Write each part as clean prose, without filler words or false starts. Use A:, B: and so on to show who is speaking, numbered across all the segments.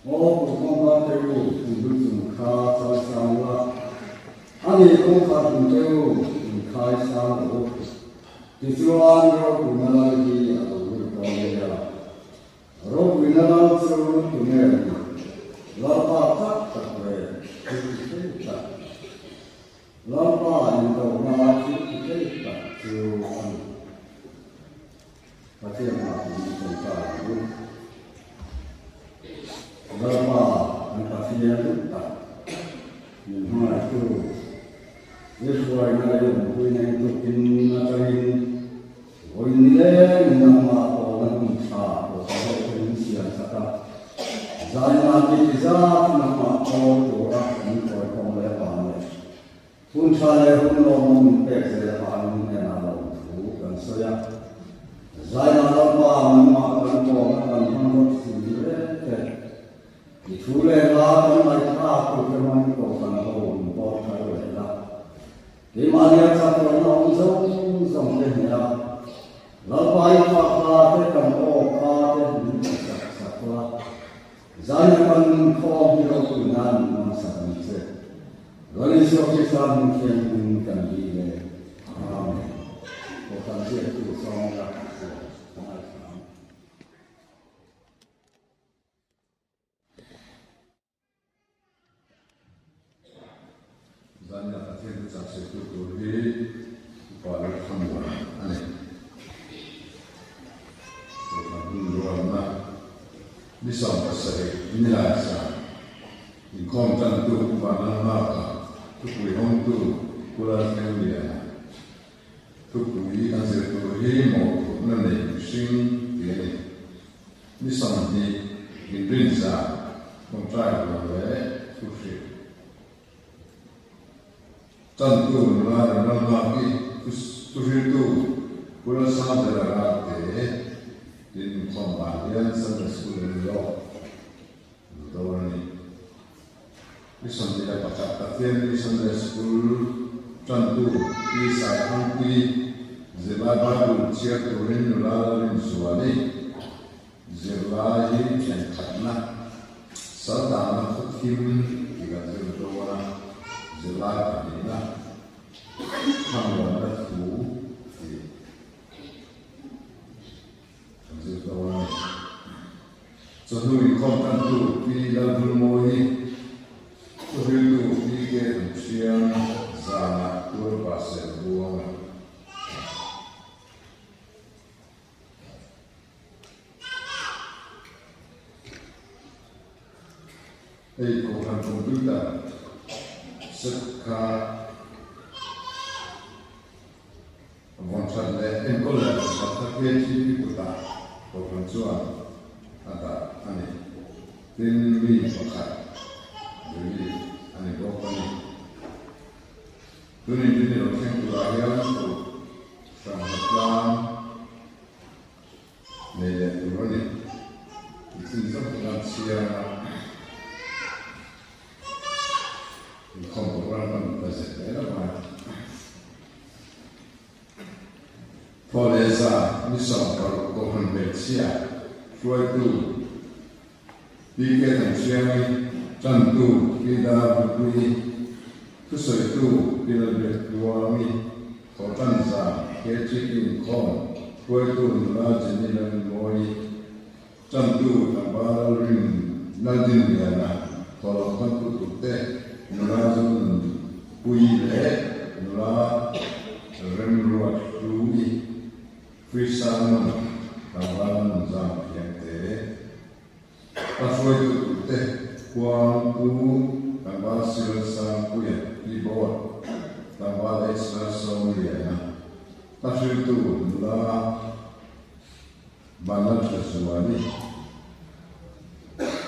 A: 我不光把队伍从路中卡到上了，俺们公卡从队伍开上路，就是按照不那个的啊，我讲的呀，如果那个时候就没有，老爸他会就是这个，老爸你到那去这个就他这样啊，你从啥路？Berapa angkasinya itu tak, mana itu, sesuai dengan punya itu kini ini nama orang Musa, orang Indonesia kata, zaman kita nama orang ini orang lepas, pun saya pun orang peksa lepas ini nama itu kan saya, zaman lepas nama orang sendiri. Chú lên lá cái này ta cũng cái này có phần hồn bỏ cái rồi là cái mà nhà cha tôi nó giống cái này là bài phát cái cầm ô cái những cái sắc là giá như con kho như đâu cũng năn mà sắc như thế rồi đi sau khi sang khi mình cần đi về có phần gì cũng xong là Zanya tatien tu cakap itu tuli pada semua aneh. Orang dulu mana bisa pasal inilah sah. Ikom tentu pada mata tu kuihong tu pulang kemudian tu kuih hasil tu himo nanti sing ini bisa nanti Indonesia kontrak oleh susi. Tentu melalui nama itu pula sampai rata di pembahagian sampai sekolah lo, tahun ini. Bisa tidak baca tafsir di sampai sekolah tentu bisa angki zelabaru ciat turin lalu suami zelahi dan karena sedang hakim jika zelawan Zelai adalah hamba itu, sesuatu. Sesuatu konten itu di dalam mui, sesuatu di kemudian zaman berpasir buang. Konten komputer. Sekarang bangsa lain kalau bangsa kecil kita berjuang ada ane demi pakai jadi ane berapa ni dunia orang terakhir tu Islam media turun itu sangat siapa Komporan presiden apa? Polesa misal kalau kohon Belgia, suatu tiga tensiani tentu kita berdui kesuatu kita berduami kotanza kecikin kon suatu lagi nilai moi tentu tambah ring nadin diana kalau tentu teh Nulazun puile, nula remluat fluid, frisan, tawaran zam yang pasal itu teh kuangku tambah silasan puya di bawah tambah ekstra soalnya, pasal itu nula banyak sesuatu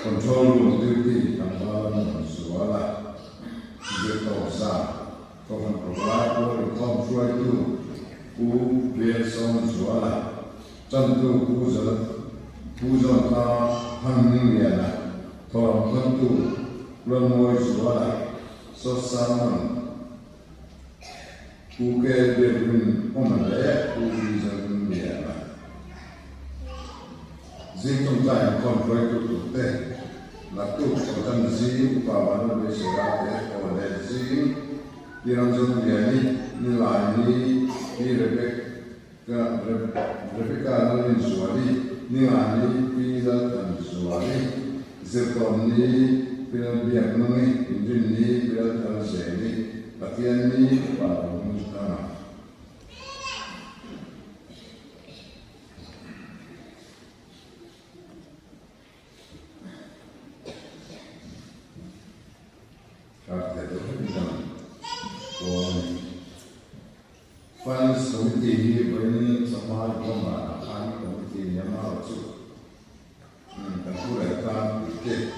A: kontrol duty tambah sesuatu Jika Tuhan berlaku dalam suatu kebiasaan suara, tentu puja hanya Tuhan tentu lemah suara sesama bukan berbun omelette puja dunia. Jika kita konflik itu
B: Natu Kotan Zim Pamana Besirate Ole Zim Diranjung Diani Nilani Rebecca Nalin Suwali Nilani Pila Tan Suwali Zirkoni Pila Biaknumi Injini Pila Tan Seni Patiani Patung Tana Finance Committee when Samar Goma and Committee Yamachu and Purata Pite.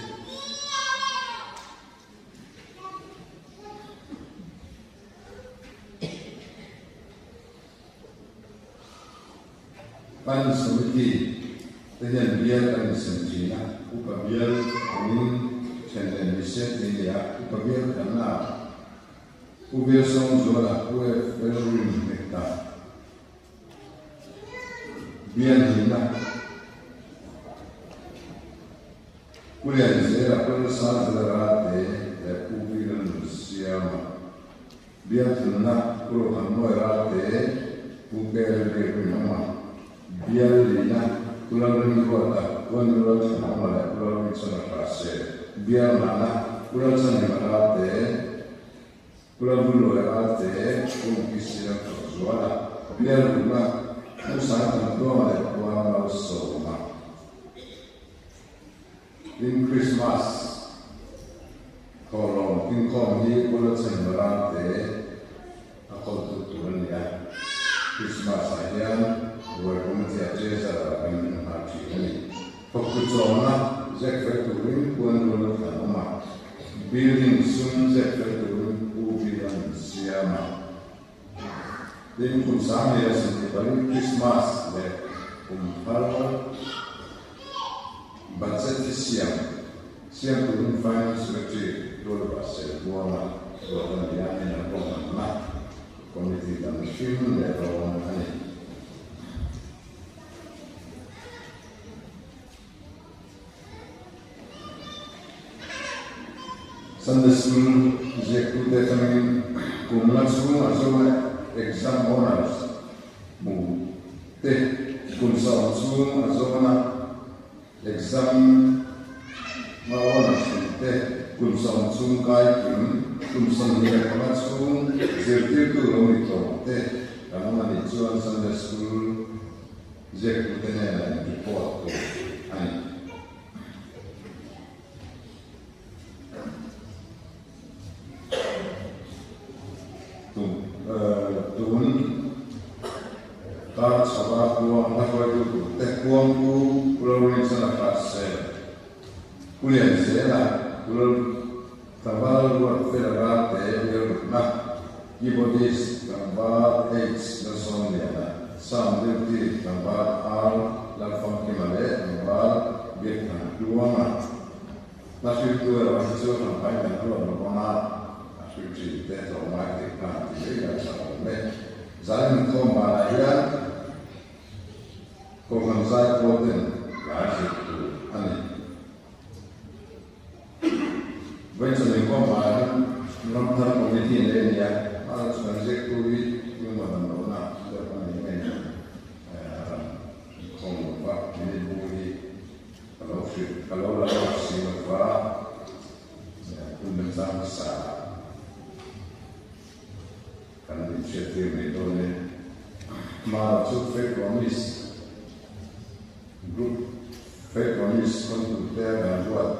B: Finance Committee then Biel and Sentina, Upabiel, Amin, Chandon Bisset, India, Upabiel, Kana. Uber song zola ue felurin nekta bian hina kulian zera persa zera te ubiran siama bian hina kulo hanoi rate uber de mama bian hina kulo kota kulo sama la kulo sana kase bian mana kulo sana rate Pulau Bulu arte kongkisia kezuala biar rumah usaha tentu oleh pulau Soma. In Christmas kalau ingkong di pulau Semberante aku tuturan ya Christmas aja buat komunitas aja akan haji ini. Fokus zona zek turin puan pulau Tanoma building sun zek turin Siama. Then kun sami ya senti bali Christmas le hal budget siam kun finance secretary dole pasel buana buat dia na na komite dan film le ron ani Sunday school executive kami kumlat semua semua exam honors mu kumsal semua semua exam honors kumsal semua kai kumsal dia kumlat semua zertir tu lomit tu kamu mani jual Sunday school executive ni report tu ani Kalau sahabat pulang aku itu puangku pulau ini sana kasih kuliah saya pulau tambah luar federal biar nak ibodis tambah H nasong dia sambil di tambah al lafang kimale tambah biar luang nasi itu orang itu sampai dan luar mana nasi itu dia orang kita tidak sampai Zalim kombalaya Komanzai Poten Rashi Ani Benjamin kombalaya Nomor komite ini ya Malah sebenarnya kulit Yang mana Dapat ini Kompak ini buli Kalau lalu Singapura Pembentang besar Karena inisiatif itu masuk Februaris grup Februaris untuk dia dan buat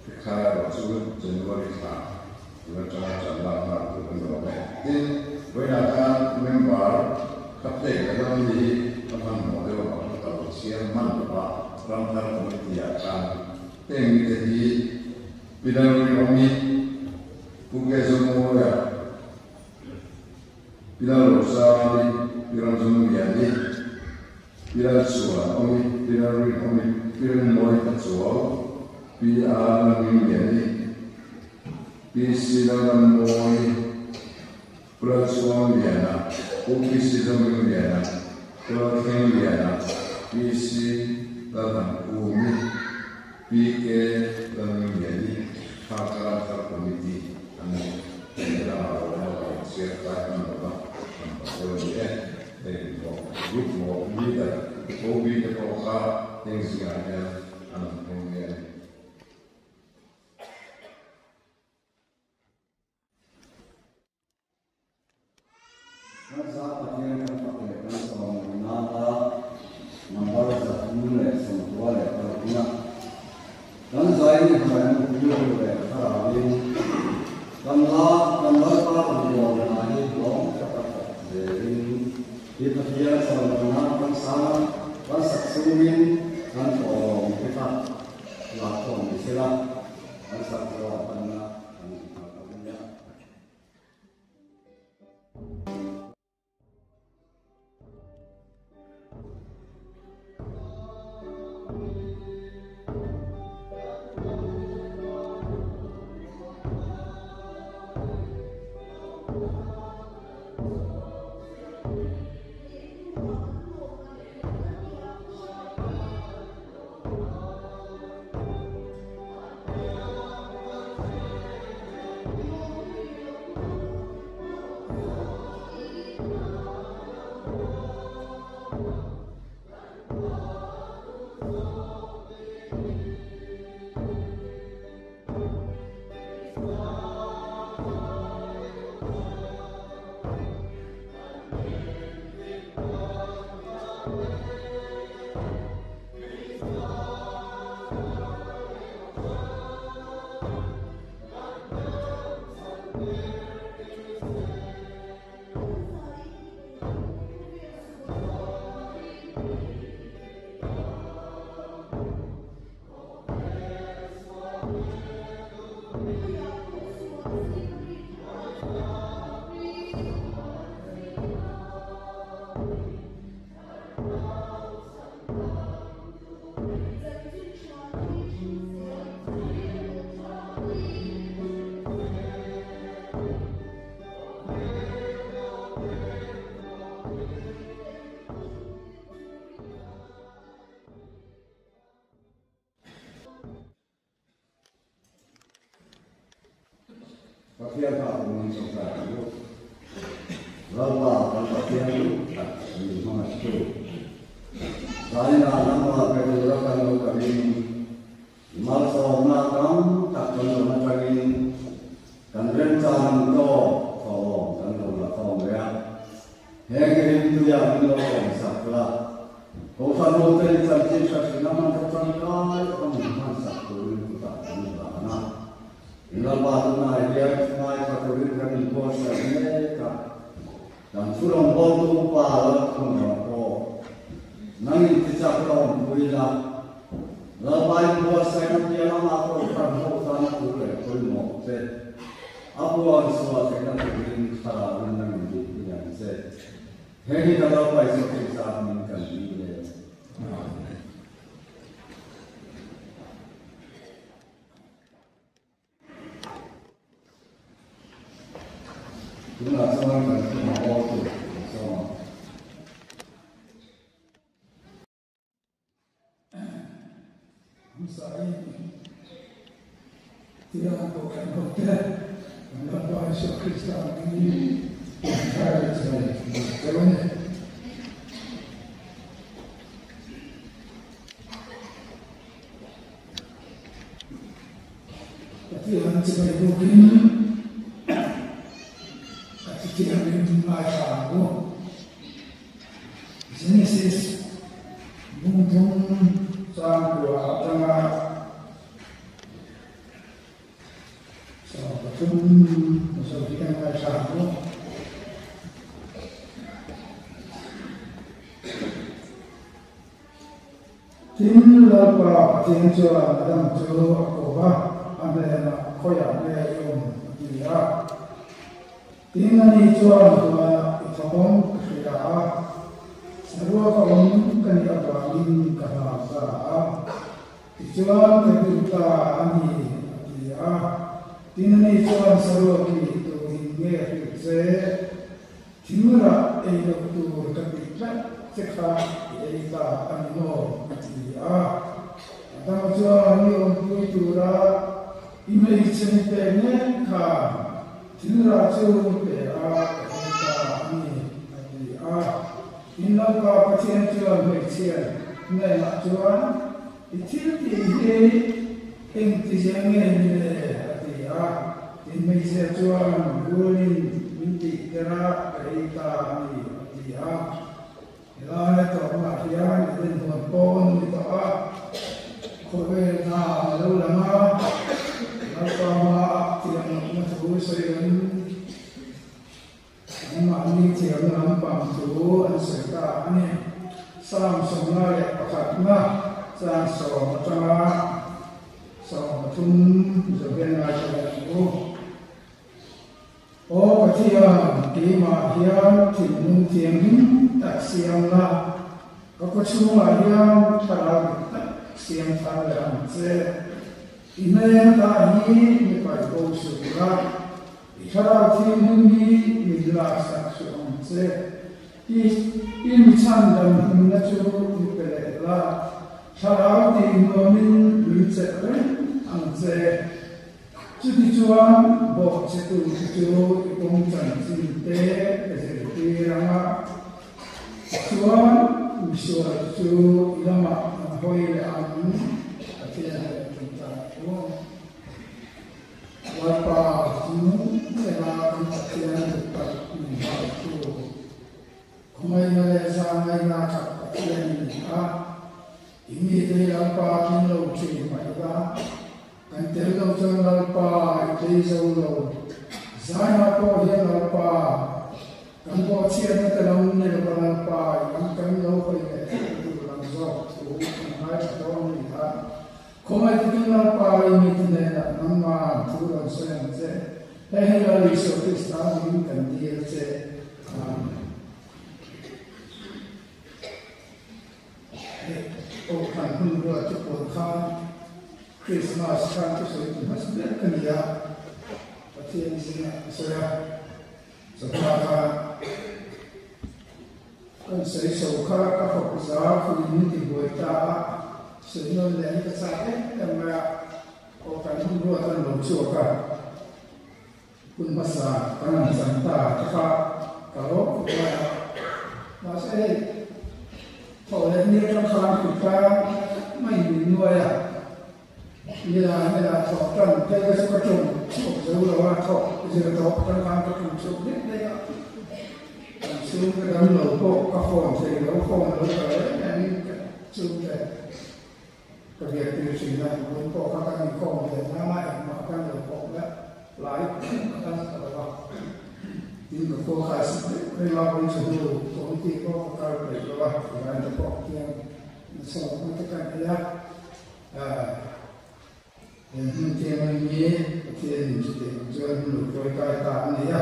B: kekal waktu Januari dengan cara untuk mendorong. Ini banyak member kapten dalam di akan model atau siapa mana ramai komite akan tinggi jadi bidang kami bukan semua ya. Bila rosali, bila zumbiani, bila suara, bila ring, bila noi kacau, bila zumbiani, bila silang noi, bila zumbiana, oke zumbiana, bila zumbiana, bila dalam umi, bila zumbiana. committee and share that group more leader, OB the Koha, things like that, and Pakai apa pun sesuatu itu, lalu kalau pakai itu, ini mana itu? Saya nak apa kedua kalau kami masuk nakam, tak kalau kami kan rencana itu, kalau kan kalau ya, yang itu yang kita saklah. Kalau kalau kita cari cari nama tertentu, kami masak dulu kita mana. Ilang baru na dia mai paturin kami bos mereka dan surong botu pala kumako nangin kita kalau buila labai bos saya dia nama aku pernah tanah kulit kulmo se aku harus suat saya turin sekarang nangin di yang se heni kalau apa itu kita minta dia Itulah seorang yang mau itu, sama.
C: Misalnya, tidak bukan hotel, dalam bahasa Kristen ini, saya sebenarnya. Tapi yang sebagai bukti. Tidak membaca aku. Genesis mungkin sampai tengah sampai masuk kita membaca aku. Tim lapa tinggal dalam jauh aku bah anda nak koyak dia yang dia. Tingani cuan tua itapong kaya sarwa kaum kani abangin kahasa cuan keduta ani dia tingani cuan sarwa ki to hinge se timura ei doktor kapitra sekha eita anino dia adama cuan ni ontu tura imei chini pe ne ka tinra chu pe a ka ani ati a inna ka pathian chuan me chian ne na chuan itil ti he eng ti jang ne ati a imei se chuan gulin minti kera ka ani ati a ilana to ma hian den hon pon ni to a khobe na lo lama Alpama tiang matu sayan ama ni tiang lampang tu anserta ane sam somnale pakatna sang som tanga som tum jogen aja tu o patia kima hian tinung tiang tak siang la kapachuma hian taral siang taral se Ina ta hi mi pai ko su ra ishara thi ni mi la sa su on se in chan dam na chu ni pe la shara ti no min mi se re an se chu ti chuan bo che tu chu kong chan sin te se ti ra ma chuan mi su chu ila ma hoi le an Wapa mu sena katian tak tu. Kumai na samai na katian ni ha. Ini dia apa kilo ciri mai ba. Kan terlo jangan lupa itu solo. Saya apa dia lupa. Kan kau cian terlalu ni lupa. Kan kau pergi itu langsung tu. Kumai tahu ni ha. Kumai itu lupa ini tidak nama turun sayang se. Hanya Yesus Kristus ini kan dia se. Oh kan pun buat cepat kan. Christmas kan tu saya masih kan dia. Pasti yang sini saya sekarang kan saya suka kalau kita ini dibuat Sehingga dari kesalahan yang orang membuat dan mencoba pun masa tangan santa kalau masa kalau ini kan kita main dua ya ia sokan kita suka cuma jauh lewat jadi kan cuma dia langsung ke dalam lubuk kafon saya lubuk ini cuma Kerja sehingga untuk akan dikong dan nama yang makan lubuk lain akan terlalu ini fokus perilaku sebelum politik akan berubah dengan lubuk yang semua tekan dia yang penting ini penting juga lubuk kaitan dia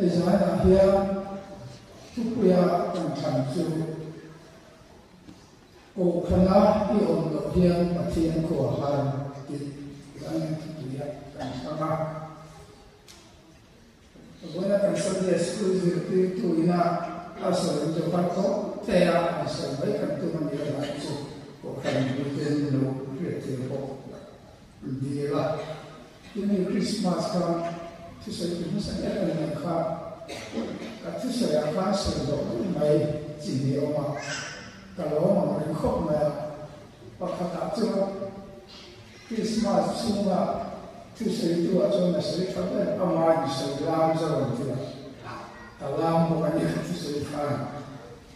C: saya dia supaya mencari Oh, karena di orang yang pasien kuahan di dalam dia kan sama. Bukan kan saja sekolah itu ina asal itu pakai tera asal baik kan tu menjadi langsung. Bukan bukan lo kerja dia lah. Ini Christmas kan, tu saya pun saya kan nak tu saya kan sedang mai jadi orang. Kalau orang kau nak pakai tu Christmas semua tu itu aja nasi kata amai selam selam tu dalam bukannya tu selam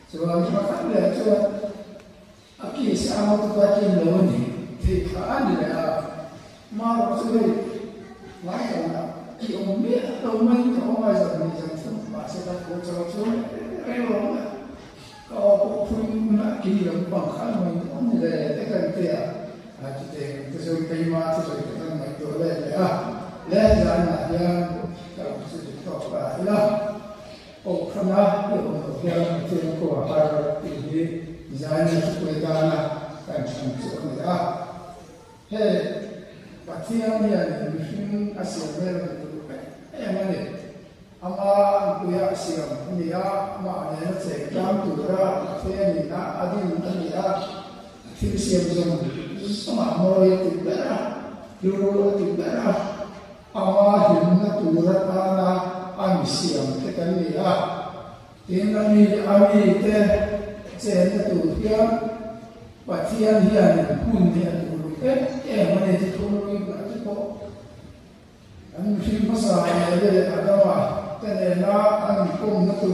C: selam makan dia tu aki sama tu bagi loni tikaan dia malu tu macam kiomnya atau main kau macam ni jangan masih tak kocok tu elok kalau pun nak kiri bangkan main le kan dia kita sesuai tema sesuai kita main tu le jangan yang kalau sesuai apa lah oh kerana yang kita ko apa ini jangan sesuai dana kan sesuai dia hey patian yang mungkin asal mereka mana ama kuya siam niya ma ne se kam tu ra se ni na adin ni ya ti siam jong sama mo ye ti da Dulu tidak awal himna turat ana ami siam kita ni himna ni ami te cenda turia patian hian pun dia dulu mana itu dulu itu kok ami sim pasal ada wa tenena ami pun natu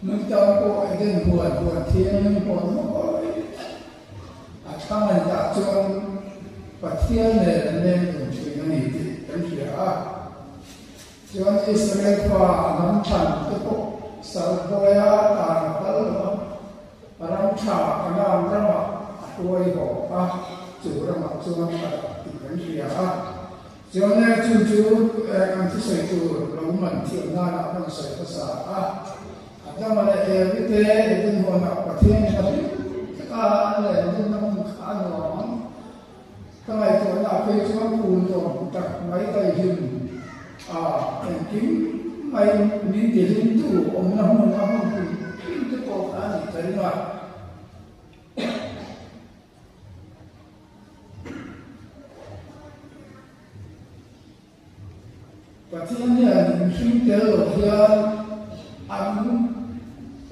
C: nunta ko eden buat tian ni pun ko akan tak cuma Patian dan dengan itu kan sudah jangan Israel nampan itu sarboya tanpa orang cah kena orang dua itu curang pada kan sudah jangan jujur nanti saya itu lawan tiada apa saya pasal ada mana itu mana patian tapi kalau itu namun kalau Kalau itu nak pergi cuma pulang, tak mai tay him, mungkin mai ni dia tu, orang itu kau ani terima. Patian ni mungkin terlalu dia,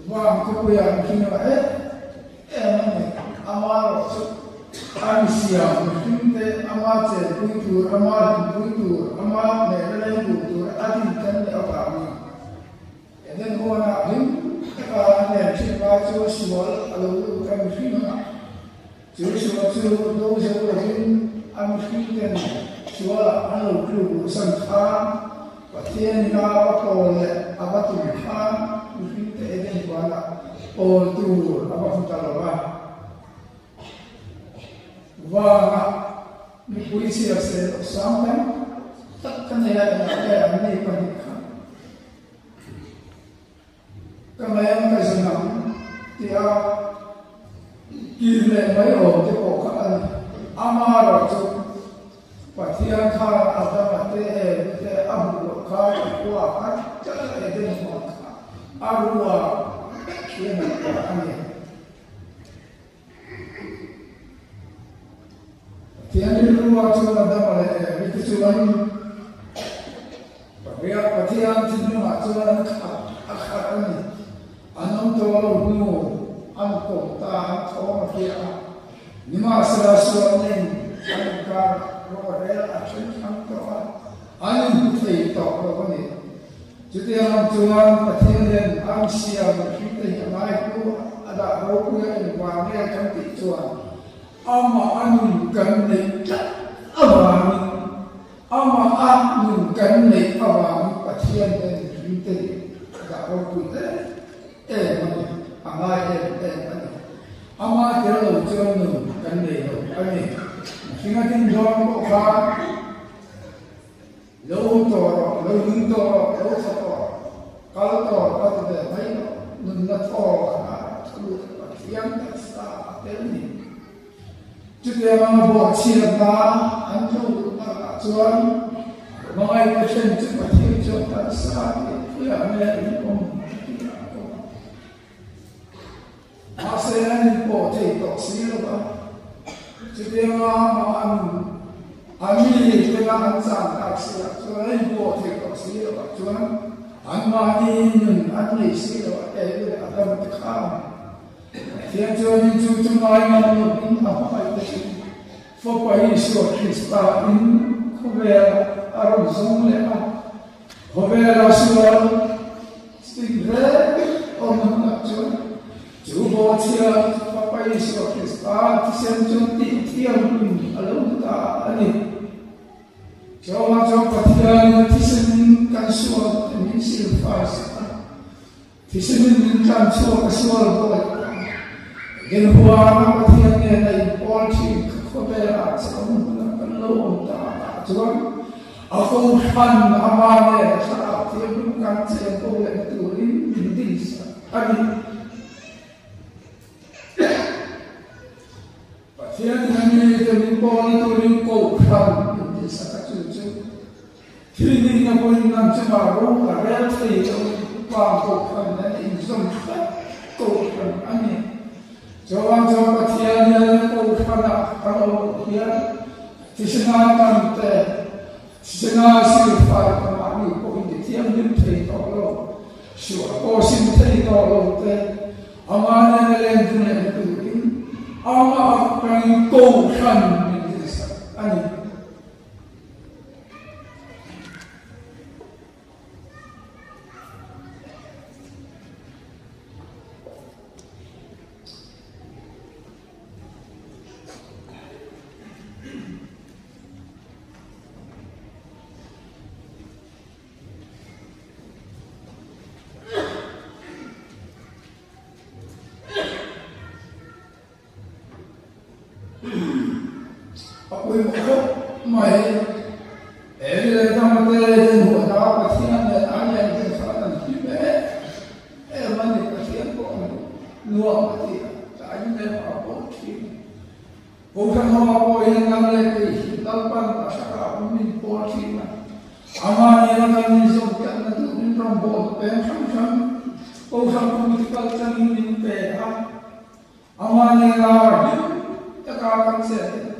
C: wang kepunya mungkin amal Ami siam, mungkin amal buitur, amal nerai buitur, adin kan apa kami. Dan orang him, ne cakap cakap soal, kalau kami sini, cakap dua soal him, ami kan soal, kalau keluar sangka, patian ni apa apa tu mungkin eden kuala, tu apa pun terlalu. Wah, ni polisi asal sampai tak kenal ada ni panikan. Kemudian kesenang dia kira mayu dia bukan amar tu patian kah ada mate abu kah kuah jangan ada ni muka arwah dia nak ani. Tiada luar cuma ada itu cuma patian cuma akar ini anam tolong bunuh anko tak tahu dia ni masa suami angkar roda action angkar anim putih tak apa ni jadi anam cuma patian dan angsia kita yang naik tu ada roda yang warna cantik cuma ama anu ganne awami ama anu ganne awami patian dan kita tak roda ama kalau jono ganne ani singatin jono ka lo sapa kalau to kata mai nunna to patian tak sa terni juga orang buat siapa, anjur tuan, mengai pasien cepat hidup tak sakit, ya mereka pun. Masa yang buat itu siapa, juga orang ambil dengan anjang tak siapa, tuan buat itu siapa, tuan anmanin anli siapa, ada berkam. Tiada orang itu cuma yang apa itu, fokai Yesus Kristus ini, kobel arus zonglepa, kobel Rasul, stigma orang macam, cuba tiada fokai Yesus Kristus, tiada tiada pun alam tak ani, coba tiada tiada suara ini silfas, tiada suara boleh. Genhuana patian ni ada polisi kebela sebelum kalau tak cuman aku fan amane saat dia bukan saya boleh turin di ani patian ni jadi polisi turin kau fan di saat cucu ini yang boleh nak cemaru ada itu kau fan dan insum kau fan ani Jangan patian yang kau kalau dia Tisina kante, tisina silfar kamani ko hindi tiang dim thay tolo, siwa ko sim thay tolo te, amana na len dunia tuin, ama akan ko kan minisa ani. Aku itu mai, ele dalam terjadi hujan kasihan dan ayam kesalahan kita, mana kasihan kok luar mati, tak ada apa sih. Bukan apa yang kami lihat, lapan masyarakat ini polisi, aman yang kami sebutkan itu rombol, pensam, bukan politikal ini peham, aman yang ada, tak akan saya.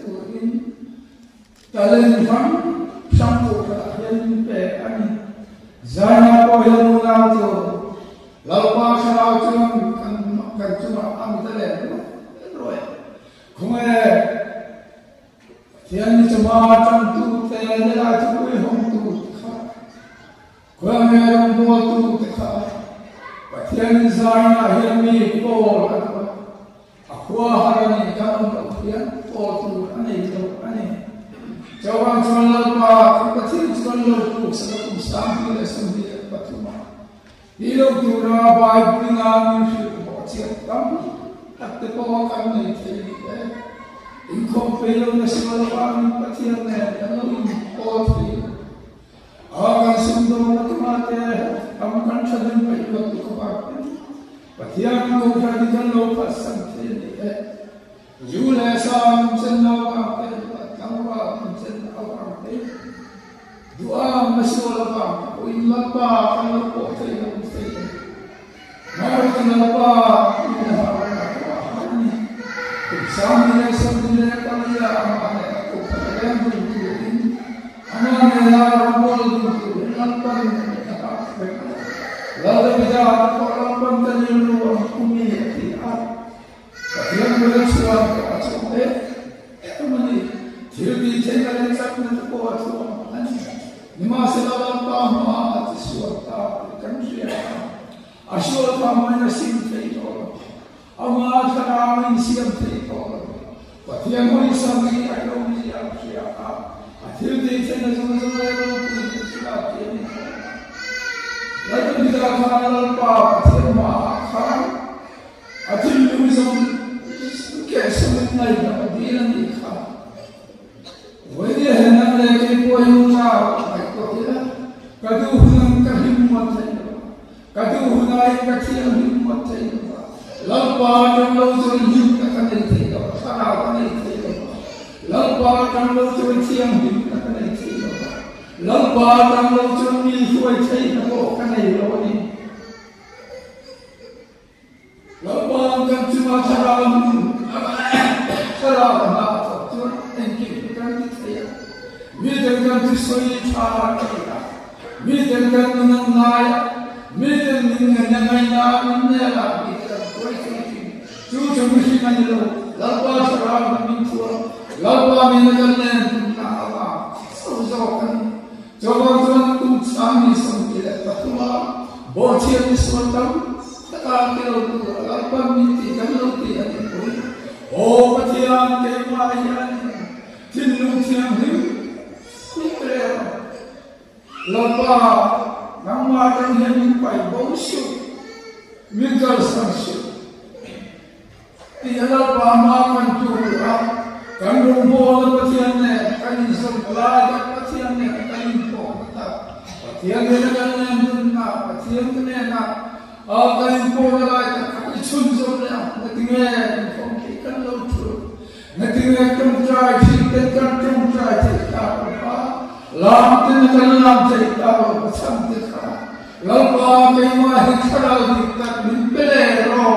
C: Kalian faham sampo yang pe ani zana ko yang munau tu lalpa sarau tu kan cuma ambil roy kumai tiang ni cuma tu tiang ni lah tu hong tu kumai yang buat tu tiang ni zana yang ni ko aku hari ni kamu tiang ko tu ani tu ani Jawab jualan apa? Kecil jualan tu sebab mustahil sendiri patuma. Hidup dura baik dengan siap kamu, tak terpakai ni jadi. Ingkau perlu nasihat kami kecil ni, kalau ingkau perlu. Agar sumber mati, kamu kan sedang perlu kepakai. Patian kau jadikan lupa sendiri. Jualan sam senang apa? Kamu doa masih apa? Oi lapa kalau kau tidak mesti. Mari kita lapa ini apa? Sambil sambil kalian aku kalian berdua. Anak yang ramai berdua. Lapa ini apa? Lalu kita orang penting luar kumi tiap. Kalian bersuara macam mana? Jadi jangan sampai terbuat semua. Lima selalu paham suatu kan siapa? Asal paham nasib itu. Amat kami siap itu. Patiang kami sami agak siap siapa? Jadi jangan sampai terbuat ini. Lalu kita akan patiang makan. Atil lulusum kesulitan lagi dia ni kah? Wajah hendak lagi poin macam. Kaduhunang kahimmat tayo. Kaduhunay kakiyang himmat tayo. Lalpa ng lautuan him na kanay tayo. Saraw kanay tayo. Lalpa ng lautuan siyang him na kanay tayo. Lalpa ng lautuan milsuay tayo na ko kanay lawin. Lalpa ang kansuma saraw na ito. Tuwan ang kipikan tayo. Midang kantisoy tsara tayo. Midang kanunang naya, midang nangyay na nila, midang kuwait-kuwait. Tutubusin nila, lalpa sa rama mintua, lalpa minagalan na awa. Sausawakan, jawag-jawag kung saan isang pilat patuma, bocil iswatang, nakakilaw ko, lalpa minti, kaluti at ito. O patiyan kay mayan, tinulong siyang him, mikrera. Lapa nama akan yang pai bausu, minggal sansu. Ia lapa makan curah, kandung bola patiannya, kain sebelah patiannya, kain bola. Patiannya dengan dunia, patiannya nak, kain bola kain sunsurnya, nantinya komplikan lautu, nantinya kemtrai, kita kemtrai apa? Lam tinakalam cerita macam dekha, lalpa kemah hikara diktat mimpelero,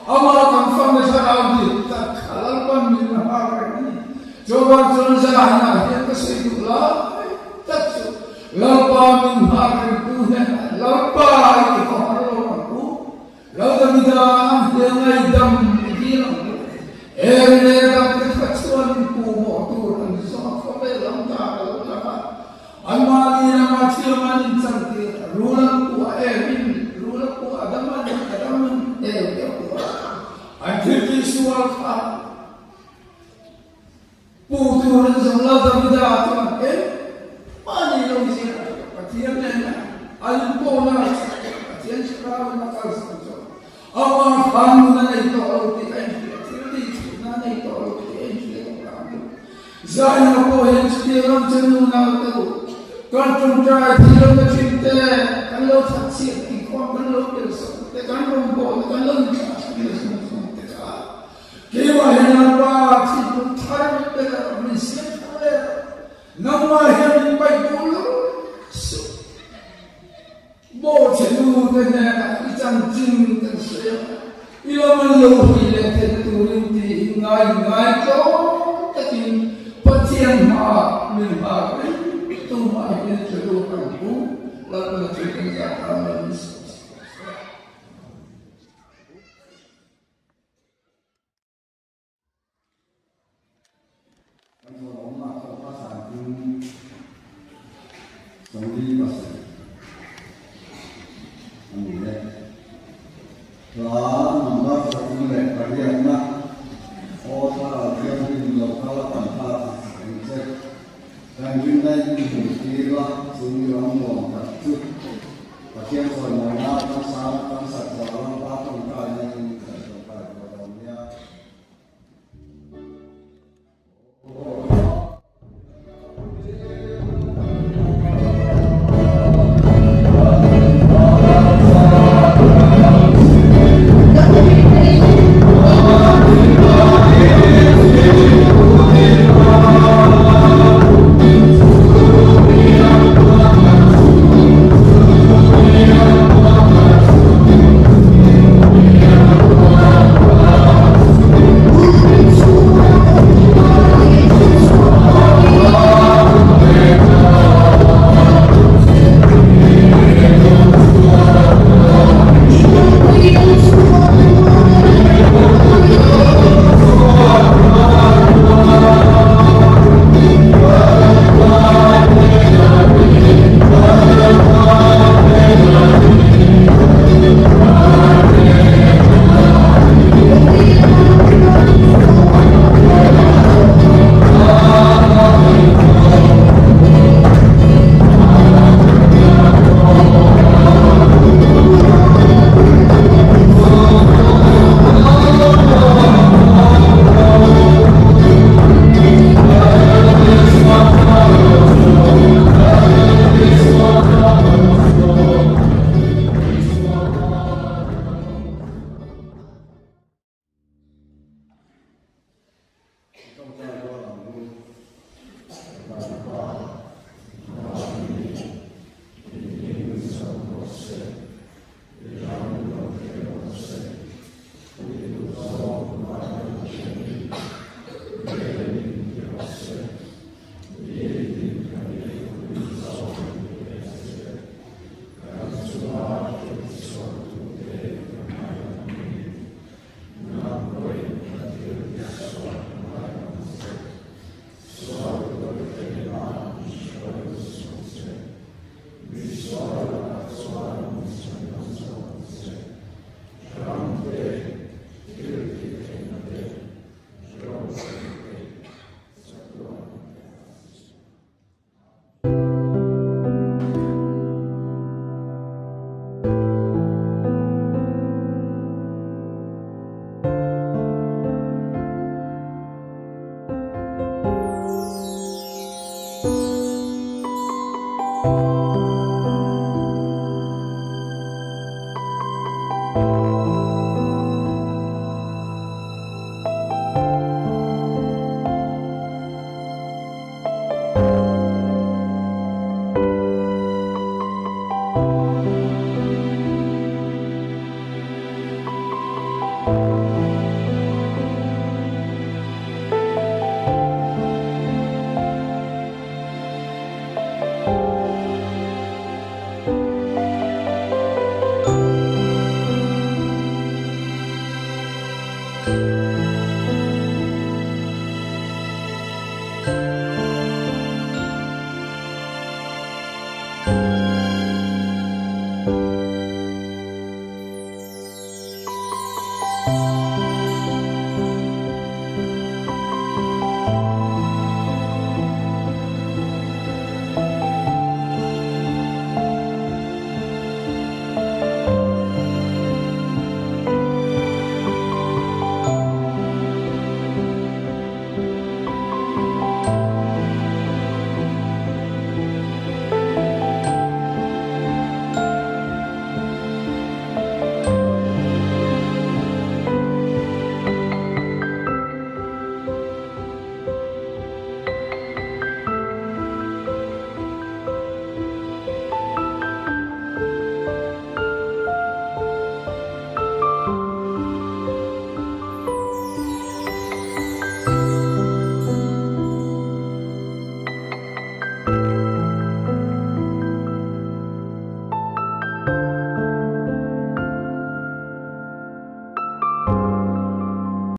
C: amal kamfam hikara diktat, lalpa minahar ini, coba turun sana yang kesulitan lah, tak so, lupa menghargai Tuhan, lupa itu orang aku, lupa tidak yang idam hilang, dapat kesulitan kumo turun sama kau dalam tahu lama, amali nama ciuman cantik, rulang ku rulang ku adaman, akhir visual kan. Puturan semula tapi dah tu, mana yang mesti patian ni, alpona, patian sekarang nakal sahaja. Awak kamu nana itu orang tiada ini, nana itu orang tiada ini kamu. Zaya ko yang setiap jenuh nak tu, kantung cai tidak tercinta, kalau saksi ikut kalau besok, kantung ko kalau saksi Kewa yang apa sih tarik dengan mesin ada, nama yang baik dulu, bawa cendol dengan ikan jin dan saya, ilaman lohi yang terturun di ingai kau, tapi patian minha itu yang cendol kamu, lalu cendol kamu.
A: Somebody must have. Number something like Padiana or German local Pantala and check. Then you like Kira, Sumi Ramon, Katu, Patian for Monata, Sam, Satsalam, Patum, Kali, California.